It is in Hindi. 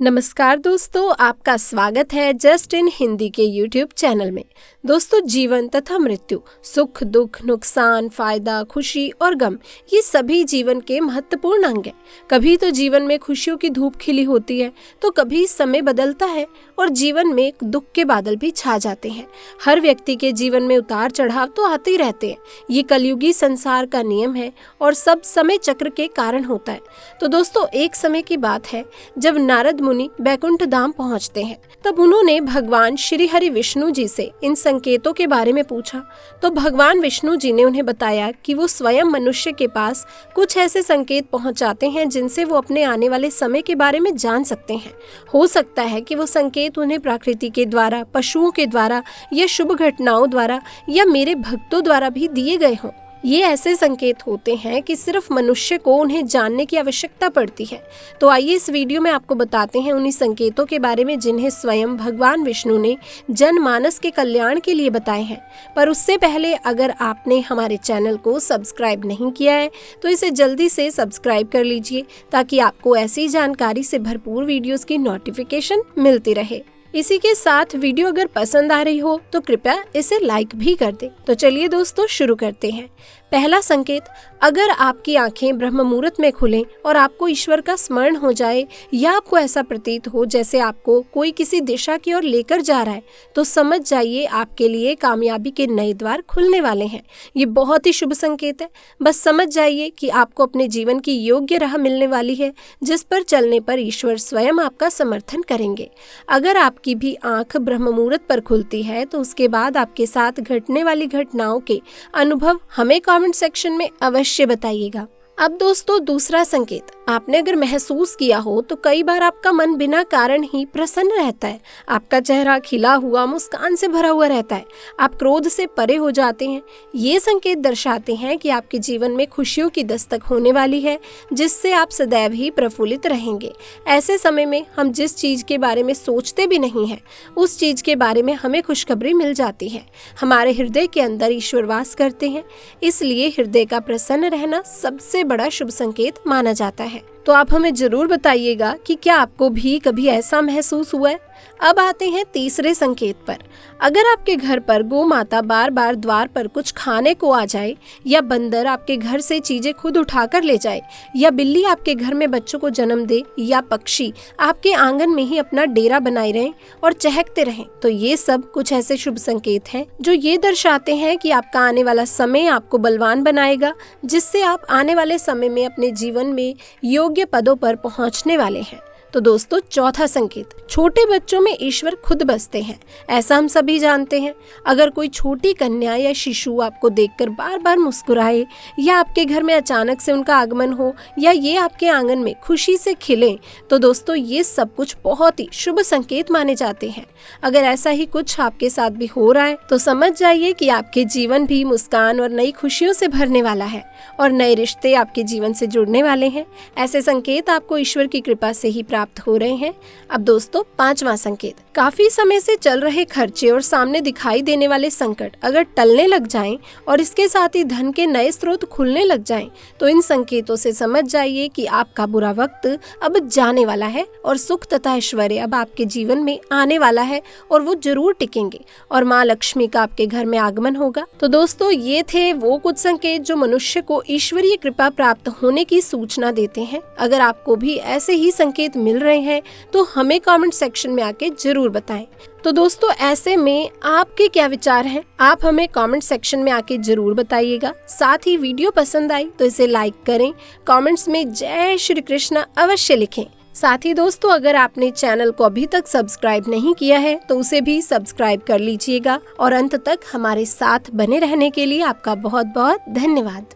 नमस्कार दोस्तों, आपका स्वागत है जस्ट इन हिंदी के यूट्यूब चैनल में। दोस्तों, जीवन तथा मृत्यु, सुख दुख, नुकसान, फायदा, खुशी और गम, ये सभी जीवन के महत्वपूर्ण अंग हैं। कभी तो जीवन में खुशियों की धूप खिली होती है, तो कभी समय बदलता है और जीवन में दुख के बादल भी छा जाते हैं। हर व्यक्ति के जीवन में उतार चढ़ाव तो आते ही रहते हैं। ये कलयुगी संसार का नियम है और सब समय चक्र के कारण होता है। तो दोस्तों, एक समय की बात है जब नारद मुनि बैकुंठ धाम पहुंचते हैं। तब उन्होंने भगवान श्री हरि विष्णु जी से इन संकेतों के बारे में पूछा। तो भगवान विष्णु जी ने उन्हें बताया कि वो स्वयं मनुष्य के पास कुछ ऐसे संकेत पहुंचाते हैं जिनसे वो अपने आने वाले समय के बारे में जान सकते हैं। हो सकता है कि वो संकेत उन्हें प्रकृति के द्वारा, पशुओं के द्वारा या शुभ घटनाओं द्वारा या मेरे भक्तों द्वारा भी दिए गए हों। ये ऐसे संकेत होते हैं कि सिर्फ मनुष्य को उन्हें जानने की आवश्यकता पड़ती है। तो आइए इस वीडियो में आपको बताते हैं उन्हीं संकेतों के बारे में जिन्हें स्वयं भगवान विष्णु ने जनमानस के कल्याण के लिए बताए हैं। पर उससे पहले अगर आपने हमारे चैनल को सब्सक्राइब नहीं किया है तो इसे जल्दी से सब्सक्राइब कर लीजिए, ताकि आपको ऐसी जानकारी से भरपूर वीडियोस की नोटिफिकेशन मिलती रहे। इसी के साथ वीडियो अगर पसंद आ रही हो तो कृपया इसे लाइक भी कर दें। तो चलिए दोस्तों, शुरू करते हैं। पहला संकेत, अगर आपकी आंखें ब्रह्म मुहूर्त में खुलें और आपको ईश्वर का स्मरण हो जाए या आपको ऐसा प्रतीत हो जैसे आपको कोई किसी दिशा की ओर लेकर जा रहा है, तो समझ जाइए आपके लिए कामयाबी के नए द्वार खुलने वाले हैं। ये बहुत ही शुभ संकेत है। बस समझ जाइए कि आपको अपने जीवन की योग्य राह मिलने वाली है, जिस पर चलने पर ईश्वर स्वयं आपका समर्थन करेंगे। अगर आपकी भी आंख ब्रह्म मुहूर्त पर खुलती है तो उसके बाद आपके साथ घटने वाली घटनाओं के अनुभव हमें कमेंट सेक्शन में अवश्य बताइएगा। अब दोस्तों, दूसरा संकेत, आपने अगर महसूस किया हो तो कई बार आपका मन बिना कारण ही प्रसन्न रहता है। आपका चेहरा खिला हुआ, मुस्कान से भरा हुआ रहता है। आप क्रोध से परे हो जाते हैं। ये संकेत दर्शाते हैं कि आपके जीवन में खुशियों की दस्तक होने वाली है, जिससे आप सदैव ही प्रफुल्लित रहेंगे। ऐसे समय में हम जिस चीज के बारे में सोचते भी नहीं हैं, उस चीज के बारे में हमें खुशखबरी मिल जाती है। हमारे हृदय के अंदर ईश्वर वास करते हैं, इसलिए हृदय का प्रसन्न रहना सबसे बड़ा शुभ संकेत माना जाता है। तो आप हमें जरूर बताइएगा कि क्या आपको भी कभी ऐसा महसूस हुआ है। अब आते हैं तीसरे संकेत पर। अगर आपके घर पर गौ माता बार बार द्वार पर कुछ खाने को आ जाए, या बंदर आपके घर से चीजें खुद उठाकर ले जाए, या बिल्ली आपके घर में बच्चों को जन्म दे, या पक्षी आपके आंगन में ही अपना डेरा बनाए रहें और चहकते रहें, तो ये सब कुछ ऐसे शुभ संकेत हैं जो ये दर्शाते हैं कि आपका आने वाला समय आपको बलवान बनाएगा, जिससे आप आने वाले समय में अपने जीवन में योग्य पदों पर पहुंचने वाले हैं। तो दोस्तों, चौथा संकेत, छोटे बच्चों में ईश्वर खुद बसते हैं। ऐसा हम सभी जानते हैं। अगर कोई छोटी कन्या या शिशु आपको देखकर बार बार मुस्कुराए, या आपके घर में अचानक से उनका आगमन हो, या ये आपके आंगन में खुशी से खिले, तो दोस्तों ये सब कुछ बहुत ही शुभ संकेत माने जाते हैं। अगर ऐसा ही कुछ आपके साथ भी हो रहा है तो समझ जाइए कि आपके जीवन भी मुस्कान और नई खुशियों से भरने वाला है और नए रिश्ते आपके जीवन से जुड़ने वाले हैं। ऐसे संकेत आपको ईश्वर की कृपा से ही प्राप्त हो रहे हैं। अब दोस्तों, पांचवा संकेत, काफी समय से चल रहे खर्चे और सामने दिखाई देने वाले संकट अगर टलने लग जाएं और इसके साथ ही धन के नए स्रोत खुलने लग जाएं, तो इन संकेतों से समझ जाइए कि आपका बुरा वक्त अब जाने वाला है और सुख तथा ऐश्वर्य अब आपके जीवन में आने वाला है, और वो जरूर टिकेंगे और माँ लक्ष्मी का आपके घर में आगमन होगा। तो दोस्तों, ये थे वो कुछ संकेत जो मनुष्य को ईश्वरीय कृपा प्राप्त होने की सूचना देते हैं। अगर आपको भी ऐसे ही संकेत मिल रहे हैं तो हमें कमेंट सेक्शन में आके जरूर बताएं। तो दोस्तों, ऐसे में आपके क्या विचार हैं, आप हमें कमेंट सेक्शन में आके जरूर बताइएगा। साथ ही वीडियो पसंद आई तो इसे लाइक करें, कमेंट्स में जय श्री कृष्णा अवश्य लिखें। साथ ही दोस्तों, अगर आपने चैनल को अभी तक सब्सक्राइब नहीं किया है तो उसे भी सब्सक्राइब कर लीजिएगा। और अंत तक हमारे साथ बने रहने के लिए आपका बहुत बहुत धन्यवाद।